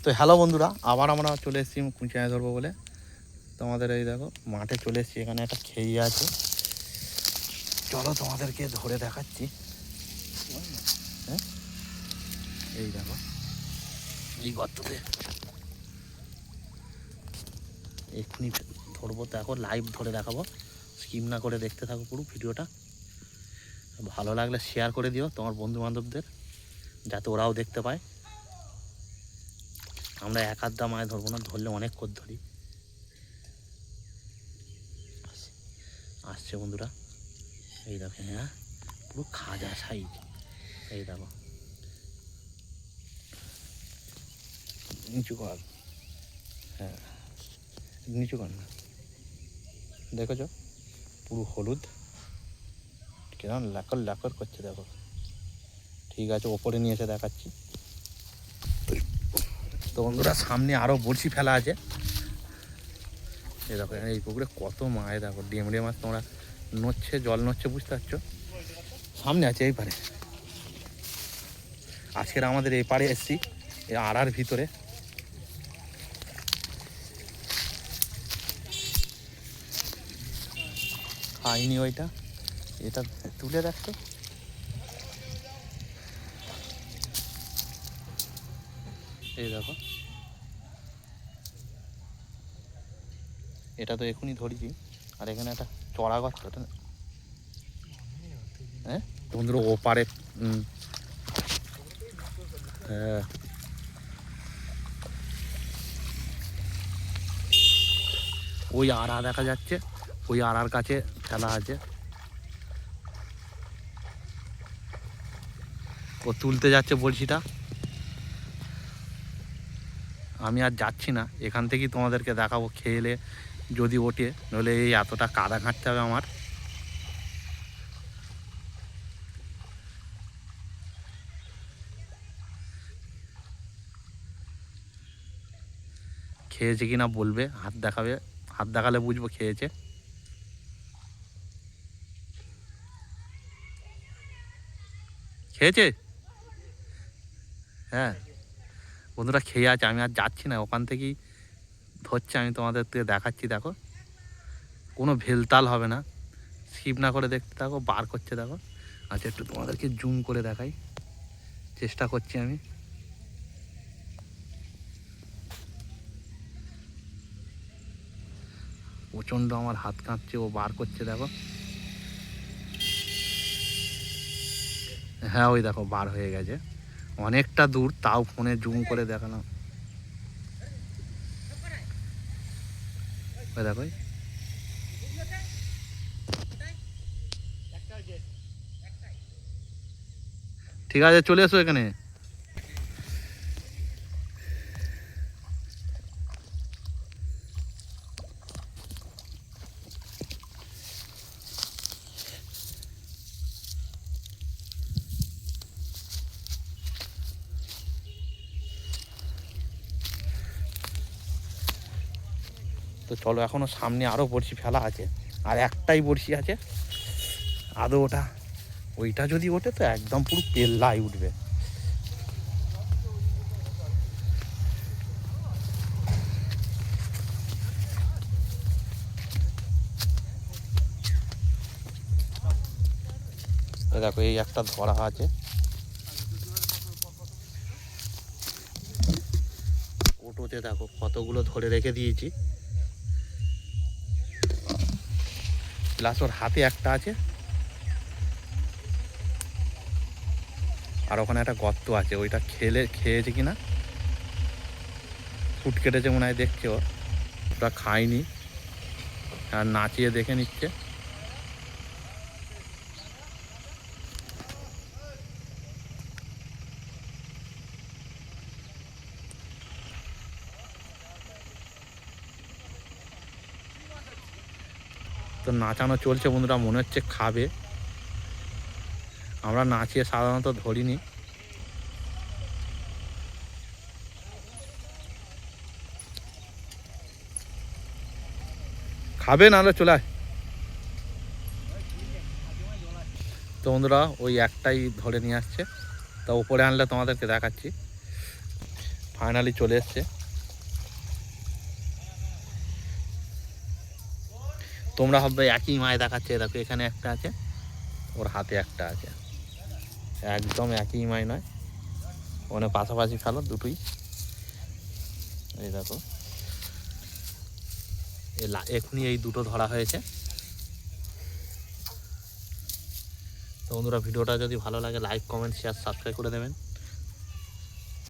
তো হ্যালো বন্ধুরা, আবার আমরা চলে এসেছি কুঁচিয়ায় ধরবো বলে। তোমাদের এই দেখো মাঠে চলে এসেছি, এখানে একটা খেই আছে, চলো তোমাদেরকে ধরে দেখাচ্ছি। হ্যাঁ, এই দেখো এই গর্ততে এক্ষুনি ধরবো, দেখো লাইভ ধরে দেখাবো, স্কিম না করে দেখতে থাকো পুরো ভিডিওটা। ভালো লাগলে শেয়ার করে দিও তোমার বন্ধু বান্ধবদের, যাতে ওরাও দেখতে পায়। আমরা এক আধটা মাছ ধরবো না, ধরলে অনেক করে ধরি। আসছে বন্ধুরা, এই দেখো, হ্যাঁ পুরো খাজা সাইজ, এই দেখো নিচু কর, হ্যাঁ নিচু কর না, দেখেছ পুরো হলুদ, কেমন লাকর লাকর করছে দেখো। ঠিক আছে, ওপরে নিয়ে এসে দেখাচ্ছি। তো বন্ধুরা সামনে আরও বড়শি ফেলা আছে, এই দেখো এই পুকুরে কত মাছ, দেখো ডেমড়ে মাছ তোমরা নড়ছে, জল নড়ছে, বুঝতে পারছো। সামনে আছে এই পারে, আজকের আমাদের এই পারে এসছি, এই আড়ার ভিতরে। খাইনি ওইটা, এটা তুলে রাখতো। এই দেখো এটা তো এখনই ধরেছি, আর এখানে একটা চড়া গর্ত, হ্যাঁ বন্ধুরা ওপারে, হ্যাঁ ওই আড়া দেখা যাচ্ছে, ওই আড়ার কাছে ফেলা আছে, ও তুলতে যাচ্ছে বড়শিটা। আমি আর যাচ্ছি না, এখান থেকেই তোমাদেরকে দেখাবো খেলে যদি ওঠে, নইলে এই এতটা কাদা ঘাঁটতে হবে আমার। খেয়েছে কি না বলবে, হাত দেখাবে, হাত দেখালে বুঝবো খেয়েছে। খেয়েছে, হ্যাঁ বন্ধুরা খেয়ে আছে, আমি আর যাচ্ছি না, ওখান থেকেই ধরছে, আমি তোমাদের থেকে দেখাচ্ছি। দেখো কোনো ভেলতাল হবে না, স্কিপ না করে দেখতে থাকো, বার করছে দেখো। আচ্ছা একটু তোমাদেরকে জুম করে দেখাই, চেষ্টা করছি আমি। প্রচণ্ড আমার হাত কাঁপছে, ও বার করছে দেখো। হ্যাঁ ওই দেখো বার হয়ে গেছে, অনেকটা দূর, তাও ফোনে জুম করে দেখালাম। ওই দেখো, ঠিক আছে চলে এসো এখানে। তো চলো, এখনো সামনে আরও বড়শি ফেলা আছে, আর একটাই বড়শি আছে, আদৌ ওটা, ওইটা যদি ওঠে তো একদম পুরো পেল্লাই উঠবে। দেখো এই একটা ধরা আছে, ওটোতে দেখো কতগুলো ধরে রেখে দিয়েছি, প্লাস ওর হাতে একটা আছে, আর ওখানে একটা গর্ত আছে, ওইটা খেয়েছে কিনা, ফুট কেটেছে মনে হয়, দেখছে ওটা খায়নি, আর নাচিয়ে দেখে নিচ্ছে। তো নাচানো চলছে বন্ধুরা, মনে হচ্ছে খাবে, আমরা নাচিয়ে সাধারণত ধরিনি। খাবে নাহলে চলে আয়। তো বন্ধুরা ওই একটাই ধরে নিয়ে আসছে, তা উপরে আনলে তোমাদেরকে দেখাচ্ছি। ফাইনালি চলে এসছে। তোমরা ভাববে একই মাছ দেখাচ্ছে, দেখো এখানে একটা আছে, ওর হাতে একটা আছে, একদম একই মাছ নয়, মানে পাশাপাশি কালার দুটোই। এই দেখো এখনই এই দুটো ধরা হয়েছে। তো বন্ধুরা, ভিডিওটা যদি ভালো লাগে লাইক, কমেন্ট, শেয়ার, সাবস্ক্রাইব করে দেবেন।